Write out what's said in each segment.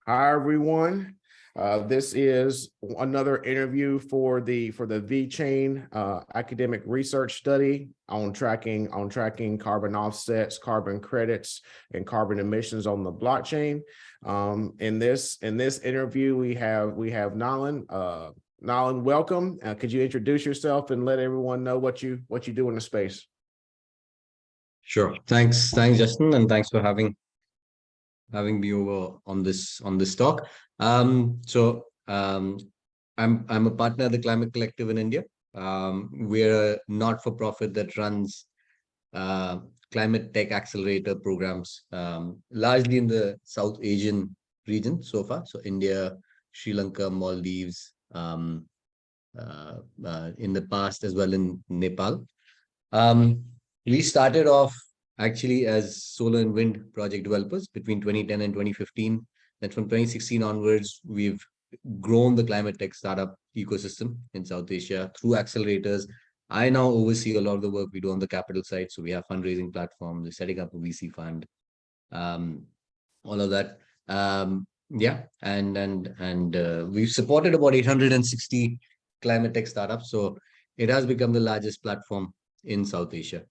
Hi, everyone. This is another interview for the VeChain academic research study on tracking carbon offsets, carbon credits, and carbon emissions on the blockchain. In this interview, we have Nalin. Nalin, welcome. Could you introduce yourself and let everyone know what you do in the space? Sure. Thanks, Justin, and thanks for having me over on this talk. I'm a partner at the Climate Collective in India. We're a not-for-profit that runs climate tech accelerator programs, largely in the South Asian region so far. So India, Sri Lanka, Maldives, in the past as well in Nepal. We started off actually as solar and wind project developers between 2010 and 2015. Then from 2016 onwards, we've grown the climate tech startup ecosystem in South Asia through accelerators. I now oversee a lot of the work we do on the capital side. So we have fundraising platforms, we're setting up a VC fund, all of that. We've supported about 860 climate tech startups. So it has become the largest platform in South Asia.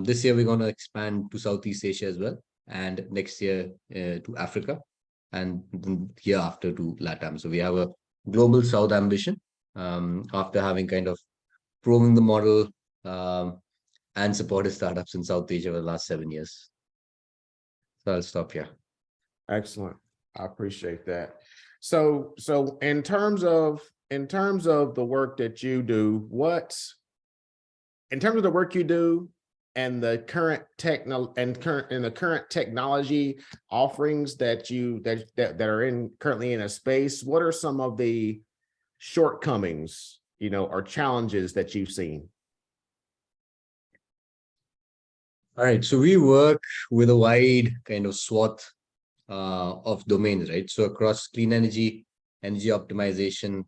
This year, we're going to expand to Southeast Asia as well, and next year to Africa, and the year after to LATAM. So we have a global South ambition after having kind of proven the model and supported startups in South Asia for the last 7 years. So I'll stop here. Excellent. I appreciate that. So in terms of the work that you do, and the current technology offerings that are currently in a space, what are some of the shortcomings, or challenges that you've seen? All right, so we work with a wide kind of swath of domains, right? So across clean energy optimization,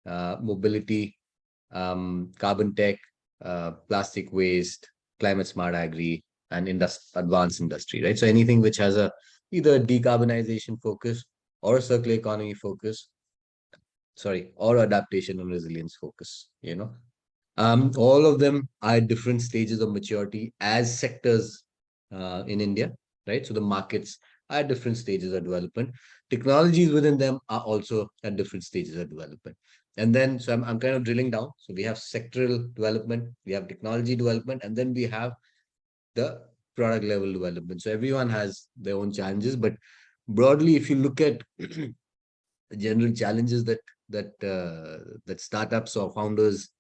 mobility, carbon tech, plastic waste, climate smart agri, and advanced industry, right? So anything which has either a decarbonization focus or a circular economy focus, or adaptation and resilience focus, all of them are at different stages of maturity as sectors in India, right? So the markets are at different stages of development. Technologies within them are also at different stages of development. And then, so I'm kind of drilling down. So we have sectoral development, we have technology development, and then we have the product level development. So everyone has their own challenges, but broadly, if you look at the general challenges that startups or founders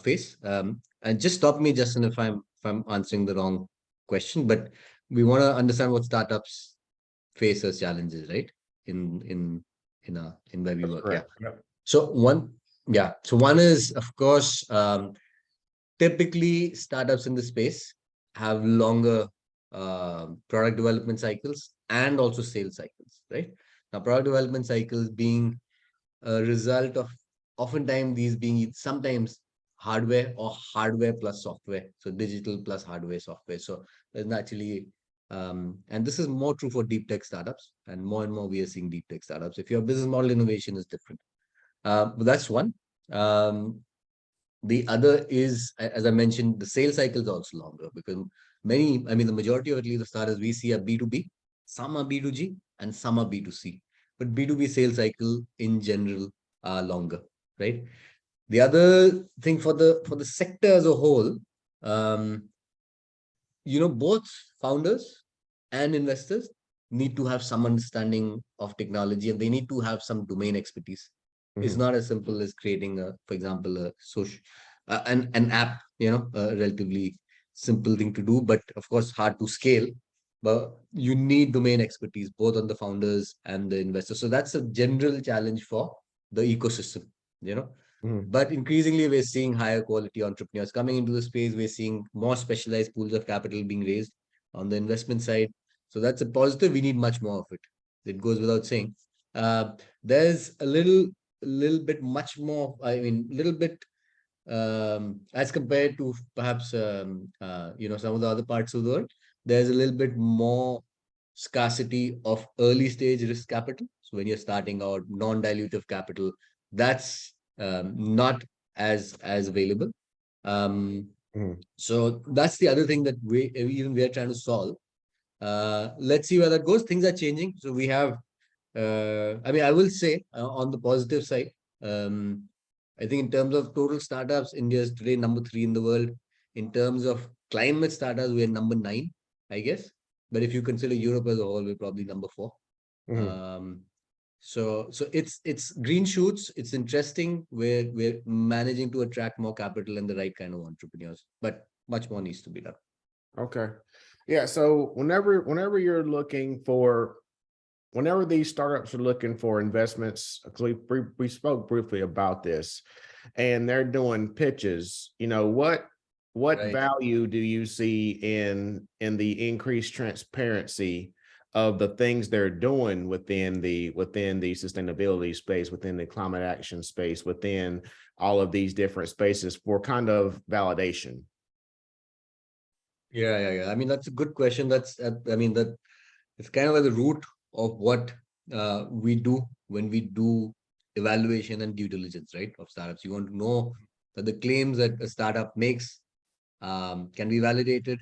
face, and just stop me, Justin, if I'm answering the wrong question, but we want to understand what startups face as challenges, right? In where we work. Yeah. Yep. So one is, of course, typically startups in the space have longer product development cycles and also sales cycles, right? Now, product development cycles being a result of oftentimes these being sometimes hardware or hardware plus software. So digital plus hardware, software. So there's naturally, and this is more true for deep tech startups, and more we are seeing deep tech startups. If your business model innovation is different. But that's one. The other is, as I mentioned, the sales cycle is also longer because the majority of at least the startups we see are B2B, some are B2G, and some are B2C. But B2B sales cycle in general are longer, right? The other thing for the sector as a whole, both founders and investors need to have some understanding of technology, and they need to have some domain expertise. It's not as simple as creating for example, a social an app, a relatively simple thing to do, but of course hard to scale. But you need domain expertise both on the founders and the investors. So that's a general challenge for the ecosystem, But increasingly, we're seeing higher quality entrepreneurs coming into the space. We're seeing more specialized pools of capital being raised on the investment side. So that's a positive. We need much more of it. It goes without saying. There's a little bit much more, as compared to perhaps, some of the other parts of the world, there's a little bit more scarcity of early stage risk capital. So when you're starting out, non-dilutive capital, that's not as available. Mhm. So that's the other thing that we are trying to solve. Let's see where that goes. Things are changing. So we have, I mean, I will say on the positive side, um, I think in terms of total startups, India is today number 3 in the world. In terms of climate startups, we're number 9, I guess. But if you consider Europe as a whole, we're probably number 4. Mhm. Um, so it's green shoots. It's interesting. We're managing to attract more capital and the right kind of entrepreneurs, but much more needs to be done. Okay. Yeah. So whenever you're looking for, whenever these startups are looking for investments, 'cause we spoke briefly about this, and they're doing pitches, what Right. value do you see in the increased transparency of the things they're doing within the sustainability space, within the climate action space, within all of these different spaces for kind of validation? Yeah. I mean, that's a good question. That's, I mean, that it's kind of at the root of what we do when we do evaluation and due diligence, right, of startups. You want to know that the claims that a startup makes can be validated,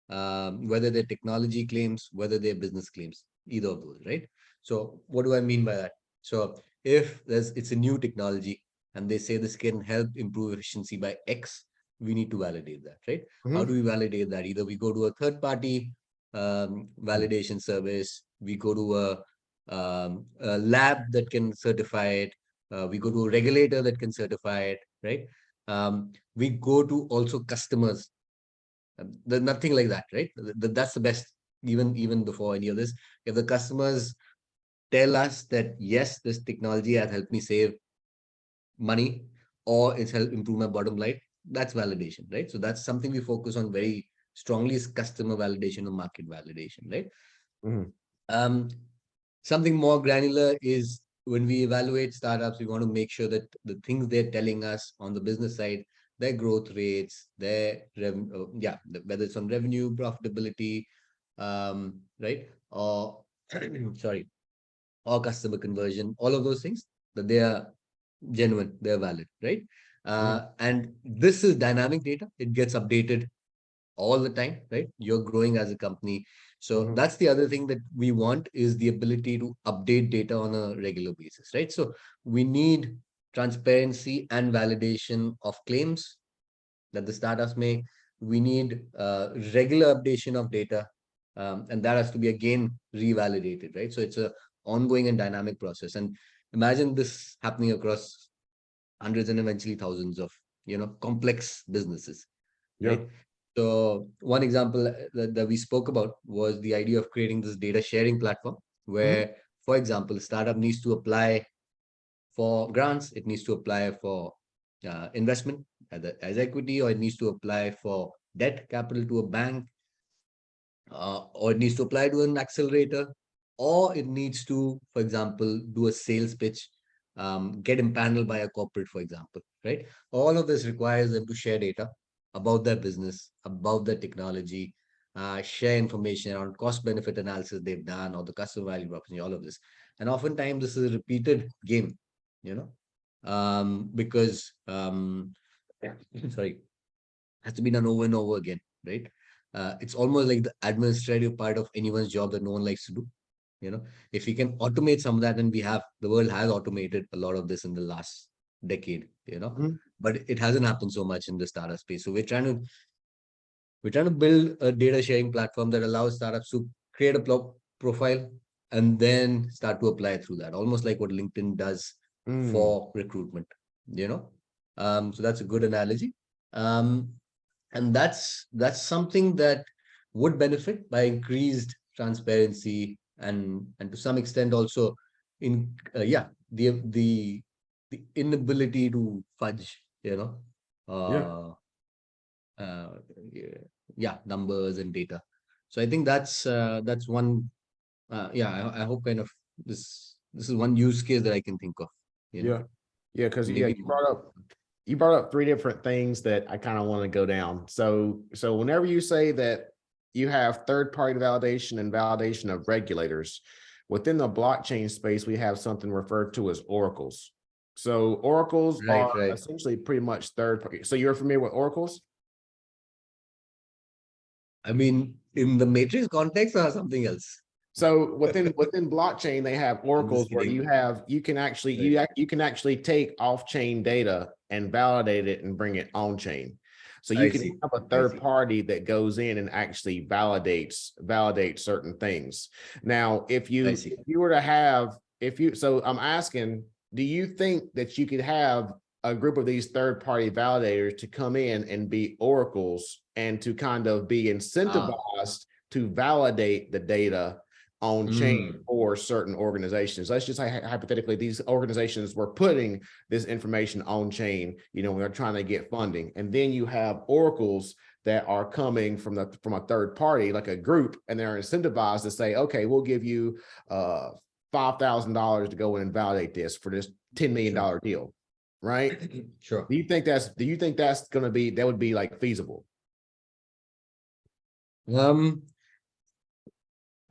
whether they're technology claims, whether they're business claims, either of those, right? So what do I mean by that? So if it's a new technology and they say this can help improve efficiency by X, we need to validate that, right? How do Mhm. we validate that? Either we go to a third party Mhm. validation service, we go to a lab that can certify it, we go to a regulator that can certify it, right? We go to also customers. There's nothing like that, right? That's the best. Even before any of this, if the customers tell us that yes, this technology has helped me save money or it's helped improve my bottom line, that's validation, right? So that's something we focus on very strongly, is customer validation or market validation, right? Mhm. um Something more granular is when we evaluate startups, we want to make sure that the things they're telling us on the business side, their growth rates, their whether it's on revenue, profitability, right, or sorry, or customer conversion, all of those things, that they are genuine, they're valid, right? Mhm. And this is dynamic data. It gets updated all the time, right? You're growing as a company. So Mhm. that's the other thing that we want, is the ability to update data on a regular basis, right? So we need transparency and validation of claims that the startups make. We need regular updation of data, and that has to be again revalidated, right? So it's a ongoing and dynamic process. And imagine this happening across hundreds and eventually thousands of complex businesses, Yeah. right? So one example that we spoke about was the idea of creating this data sharing platform Mhm. where, for example, a startup needs to apply for grants, it needs to apply for investment as equity, or it needs to apply for debt capital to a bank, or it needs to apply to an accelerator, or it needs to, for example, do a sales pitch, get empaneled by a corporate, for example, right? All of this requires them to share data about their business, about their technology, share information on cost benefit analysis they've done, or the customer value proposition, all of this. And oftentimes this is a repeated game, you know, because sorry, has to be done over and over again, right? It's almost like the administrative part of anyone's job that no one likes to do. You know, if we can automate some of that, and the world has automated a lot of this in the last decade, Mhm. but it hasn't happened so much in the startup space. So we're trying to build a data sharing platform that allows startups to create a profile and then start to apply through that, almost like what LinkedIn does Mm. for recruitment, you know. So that's a good analogy. Um, and that's something that would benefit by increased transparency, and to some extent also in the inability to fudge, Yeah. uh, uh, yeah, numbers and data. So I think that's one. I hope kind of this is one use case that I can think of. You know, Yeah. Yeah. Because maybe. you brought up three different things that I kind of want to go down. So whenever you say that you have third-party validation and validation of regulators. Within the blockchain space, we have something referred to as oracles. So oracles Right, are right. essentially pretty much third party. So you're familiar with oracles? I mean, in the matrix context or something else? So within blockchain, they have I'm oracles just where kidding. you can actually Right. you can actually take off-chain data and validate it and bring it on-chain. So you I can see. have a I third see. party that goes in and actually validates certain things. Now, if I you see. if you were to have so I'm asking, do you think that you could have a group of these third-party validators to come in and be oracles and to kind of be Ah. incentivized to validate the data on chain Hmm. for certain organizations? Let's just say hypothetically, these organizations were putting this information on chain, when they're trying to get funding. And then you have oracles that are coming from a third party, like a group, and they're incentivized to say, okay, we'll give you $5,000 to go in and validate this for this $10 million deal, right? Sure. Do you think that's going to be, that would be like feasible?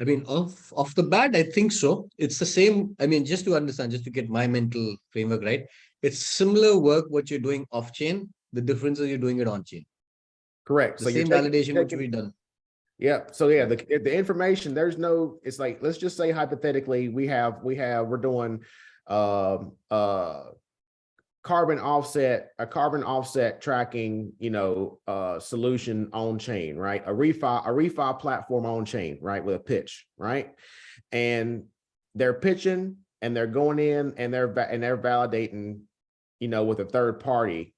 I mean, off the bat, I think so. It's the same. I mean, just to understand, just to get my mental framework right, it's similar work what you're doing off chain. The difference is you're doing it on chain. Correct. The So you're same validation which taking we done. yeah. So yeah, Yeah. the information, it's like, let's just say hypothetically, we're doing um uh a carbon offset tracking, solution on chain, right? A refi platform on chain, right? With a pitch, right? And they're pitching and they're going in and they're validating, with a third party,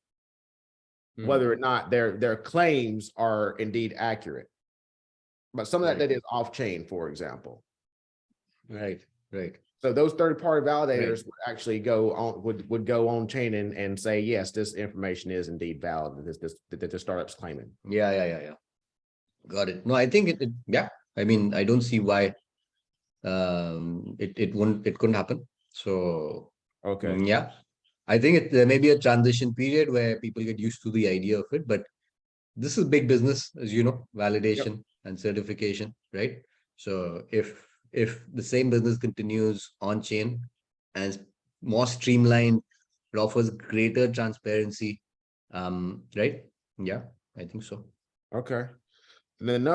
Hmm. whether or not their claims are indeed accurate. But some of that Right. data is off chain, for example. Right. Right. So those third-party Right. validators would actually go on would go on chain and say, yes, this information is indeed valid, that the startup's claiming. Yeah. Yeah. Yeah. Yeah. Got it. No, I think yeah. I mean, I don't see why it couldn't happen. So Okay. yeah. I think there may be a transition period where people get used to the idea of it, but this is big business, as you know, Yep. validation and certification, right? So if the same business continues on chain and is more streamlined, it offers greater transparency, right? Yeah, I think so. Okay. And then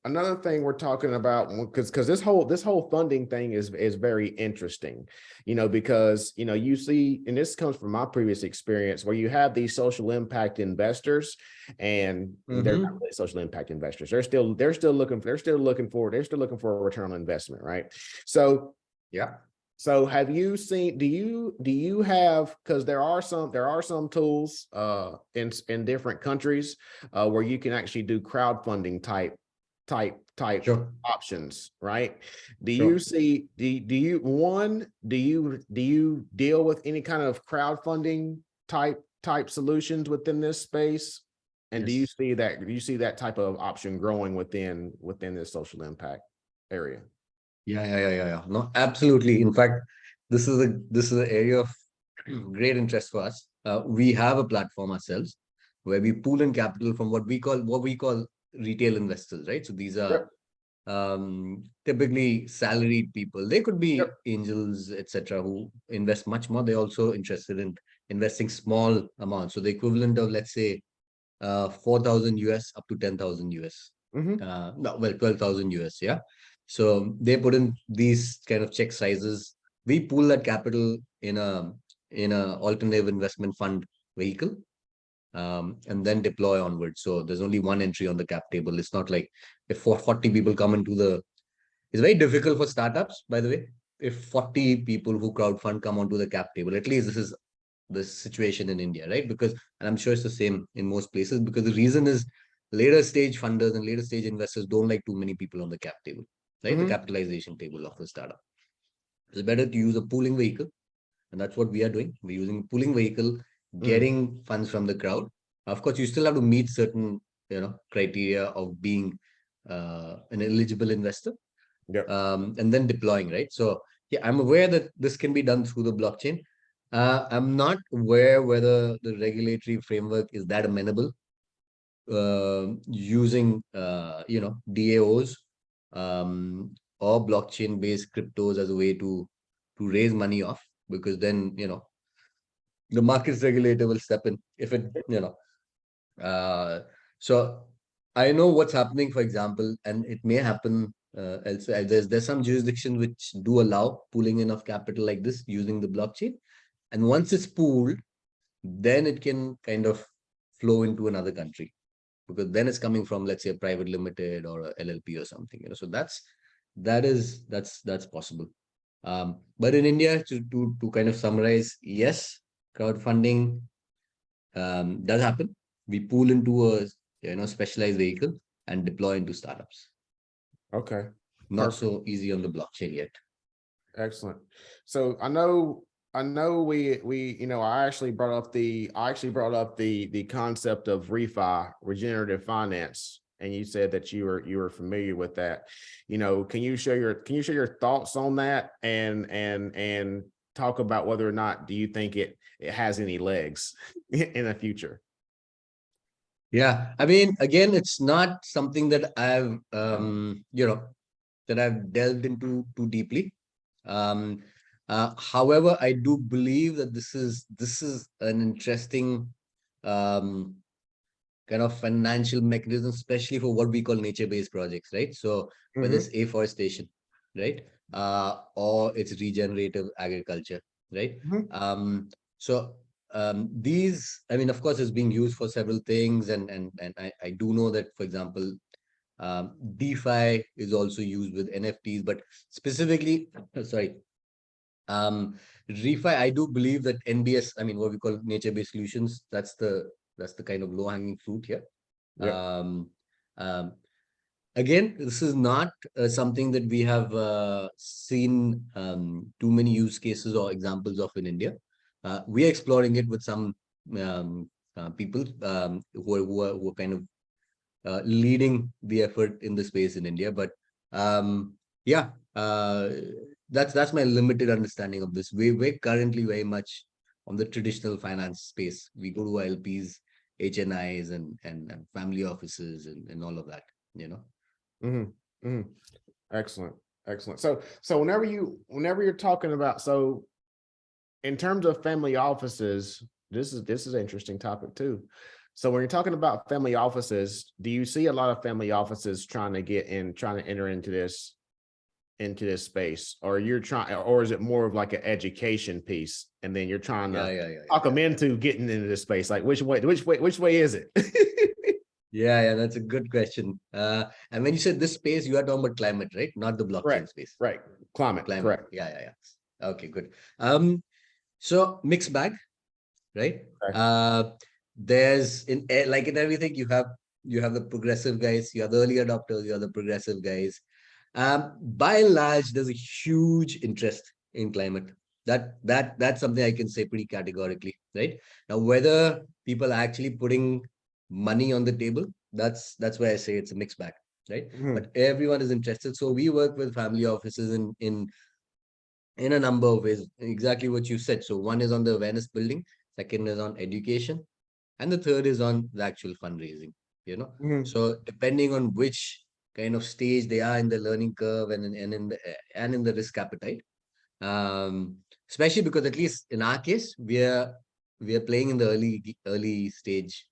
another thing we're talking about, because this whole funding thing is very interesting, because you see, and this comes from my previous experience, where you have these social impact investors, and they're not Mm-hmm. really social impact investors. They're still looking for a return on investment, right? So Yeah. So have you seen, do you have, because there are some tools in different countries where you can actually do crowdfunding type Sure. options, right? Do you Sure. see, do you deal with any kind of crowdfunding type solutions within this space? And Yes. do you see that type of option growing within this social impact area? Yeah. No, absolutely. In fact, this is an area of great interest for us. We have a platform ourselves where we pool in capital from what we call retail investors, right? So these are Yep. typically salaried people. They could Yep. be angels, etc., who invest much more. They're also interested in investing small amounts. So the equivalent of, let's say, 4,000 US up to 10,000 US. Mm-hmm. No, well, 12,000 US. Yeah. So they put in these kind of check sizes. We pool that capital in a alternative investment fund vehicle, and then deploy onwards. So there's only one entry on the cap table. It's not like if 40 people come into the. It's very difficult for startups, by the way. If 40 people who crowdfund come onto the cap table, at least this is the situation in India, right? Because, and I'm sure it's the same in most places, because the reason is later stage funders and later stage investors don't like too many people on the cap table, right? The Mm-hmm. capitalization table of the startup. It's better to use a pooling vehicle, and that's what we are doing. We're using a pooling vehicle, Mm. getting funds from the crowd. Of course, you still have to meet certain, criteria of being an eligible investor, Yep. and then deploying, right? So yeah, I'm aware that this can be done through the blockchain. I'm not aware whether the regulatory framework is that amenable using DAOs or blockchain based cryptos as a way to raise money off, because then the markets regulator will step in if it so I know what's happening, for example, and it may happen elsewhere. There's some jurisdictions which do allow pooling in of capital like this using the blockchain, and once it's pooled, then it can kind of flow into another country, because then it's coming from, let's say, a private limited or a LLP or something. So that's possible. But in India, to kind of summarize, yes, crowdfunding does happen. We pool into a specialized vehicle and deploy into startups. Okay. Not Perfect. so easy on the blockchain yet. Excellent. So I know I actually brought up the concept of regenerative finance, and you said that you were familiar with that. Can you share your thoughts on that and talk about whether or not do you think it has any legs in the future? Yeah, I mean, again, it's not something that I've that I've delved into too deeply. However, I do believe that this is an interesting um, kind of financial mechanism, especially for what we call nature-based projects, right? So whether it's afforestation, right, or it's regenerative agriculture, right? So these, I mean, of course, it's being used for several things, and I do know that, for example, DeFi is also used with NFTs, but specifically, sorry, refi, I do believe that NBS, I mean, what we call nature-based solutions, that's the kind of low-hanging fruit here. Yep. Again, this is not something that we have seen too many use cases or examples of in India. We are exploring it with some people who are kind of leading the effort in the space in India. But yeah, that's my limited understanding of this. We're currently very much on the traditional finance space. We go to LPs, HNIs, and family offices and all of that. Excellent. So whenever you're talking about, so in terms of family offices, this is an interesting topic too. So when you're talking about family offices, do you see a lot of family offices trying to enter into this space, or is it more of like an education piece, and then you're trying to talk them into getting into this space? Like which way is it? Yeah, that's a good question. And when you said this space, you are talking about climate, right? Not the blockchain space. Right. Climate. Correct. Yeah. Okay, good. So mixed bag, right? Okay. There's like in everything, you have the progressive guys, you have the early adopters, you have the progressive guys. By and large, there's a huge interest in climate. That's something I can say pretty categorically, right? Now, whether people are actually putting money on the table, that's why I say it's a mixed bag, right? But everyone is interested. So we work with family offices in a number of ways, exactly what you said. So one is on the awareness building, second is on education, and the third is on the actual fundraising. So depending on which kind of stage they are in the learning curve and in the risk appetite, especially because at least in our case, we are playing in the early stage,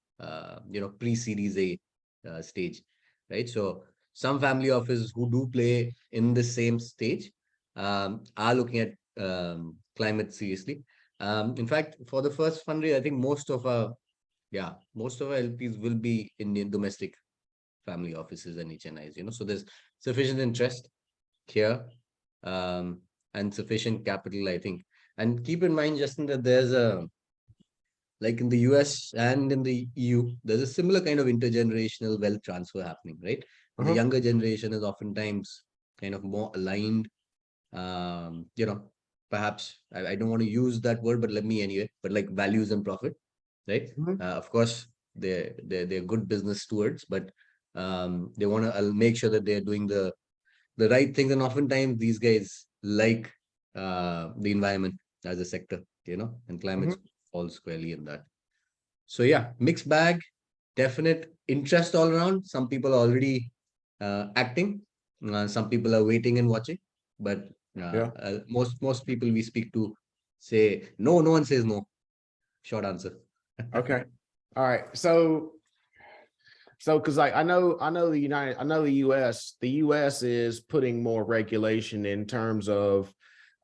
pre-series A stage, right? So some family offices who do play in the same stage are looking at climate seriously. In fact, for the first fundraise, I think most of our LPs will be Indian domestic family offices and HNIs. So there's sufficient interest here and sufficient capital, I think. And keep in mind, Justin, that there's like in the US and in the EU, there's a similar kind of intergenerational wealth transfer happening, right? The younger generation is oftentimes kind of more aligned. Perhaps I don't want to use that word, but let me anyway. But like values and profit, right? Of course, they're good business stewards, but they want to make sure that they're doing the right things. And oftentimes these guys like the environment as a sector, and climate falls squarely in that. So yeah, mixed bag, definite interest all around. Some people are already acting. Some people are waiting and watching. But Yeah. most people we speak to say no. No one says no. Short answer. Okay. All right. So, because I know the U.S. is putting more regulation in terms of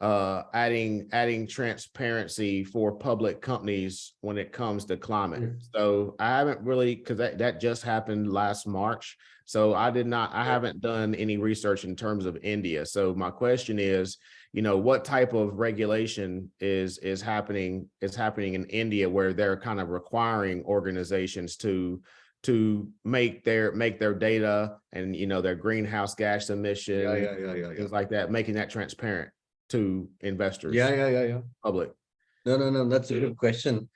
adding transparency for public companies when it comes to climate. So I haven't really, because that just happened last March. So I haven't done any research in terms of India. So my question is, what type of regulation is happening in India, where they're kind of requiring organizations to make their data and their greenhouse gas emission, things like that, making that transparent to investors, public. No, that's a good question.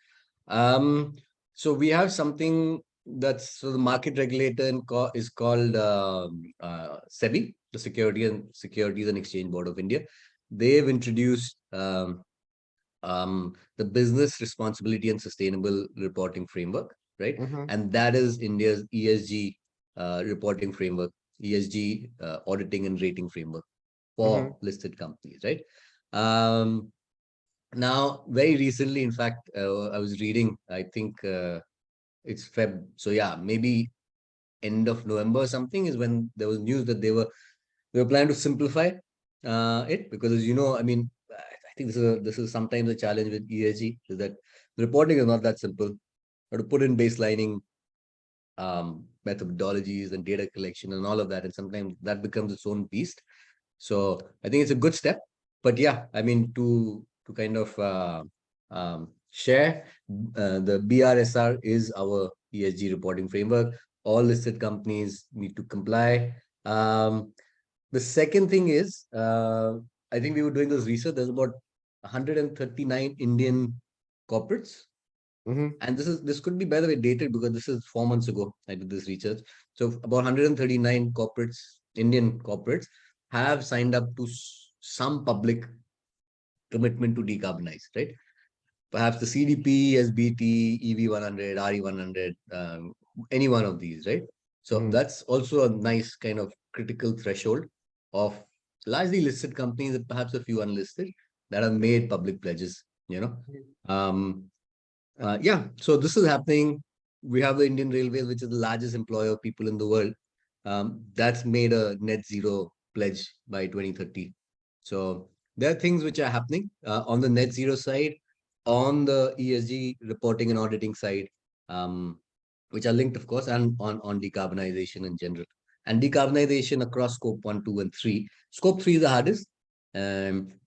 So we have something so the market regulator is called SEBI, the Securities and Exchange Board of India. They've introduced the Business Responsibility and Sustainable Reporting Framework, right? And that is India's ESG reporting framework, ESG auditing and rating framework for listed companies, right? Now, very recently, in fact, I was reading, I think it's Feb. So yeah, maybe end of November or something is when there was news that they were planning to simplify it, because as you know, I mean, I think this is sometimes a challenge with ESG, is that the reporting is not that simple. Or to put in baselining methodologies and data collection and all of that, and sometimes that becomes its own beast. So I think it's a good step. But yeah, I mean, to kind of share, the BRSR is our ESG reporting framework. All listed companies need to comply. The second thing is, I think we were doing this research. There's about 139 Indian corporates. And this could be, by the way, dated, because this is 4 months ago I did this research. So about 139 corporates, Indian corporates, have signed up to some public commitment to decarbonize, right? Perhaps the CDP, SBT, EV100, RE100, any one of these, right? So that's also a nice kind of critical threshold of largely listed companies and perhaps a few unlisted that have made public pledges, yeah, so this is happening. We have the Indian Railways, which is the largest employer of people in the world. That's made a net zero pledge by 2030. So there are things which are happening on the net zero side, on the ESG reporting and auditing side, which are linked, of course, and on decarbonization in general. And decarbonization across scope 1, 2, and 3. Scope 3 is the hardest.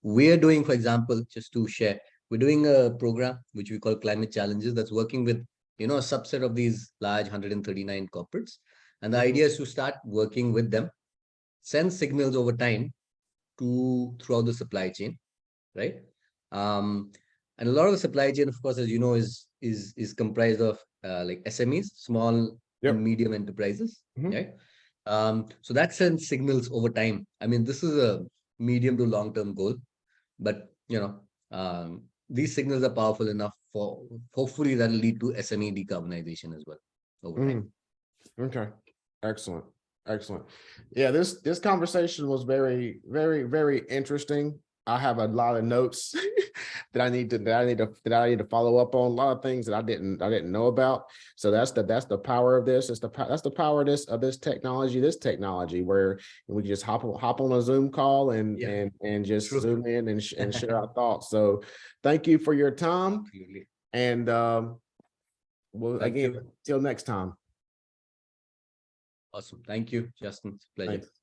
We're doing, for example, just to share, we're doing a program which we call Climate Challenges, that's working with, a subset of these large 139 corporates. And the idea is to start working with them, send signals over time throughout the supply chain, right? And a lot of the supply chain, of course, as you know, is comprised of like SMEs, small and medium enterprises, right? So that sends signals over time. I mean, this is a medium to long-term goal, but these signals are powerful enough for, hopefully, that'll lead to SME decarbonization as well over time. Okay, excellent. Yeah, this conversation was very, very, very interesting. I have a lot of notes that I need to follow up on, a lot of things that I didn't know about. So that's the power of this. That's the power of this technology where we just hop on a Zoom call and just zoom in and share our thoughts. So thank you for your time. Absolutely. And again, till next time. Awesome. Thank you, Justin. It's a pleasure. Thanks.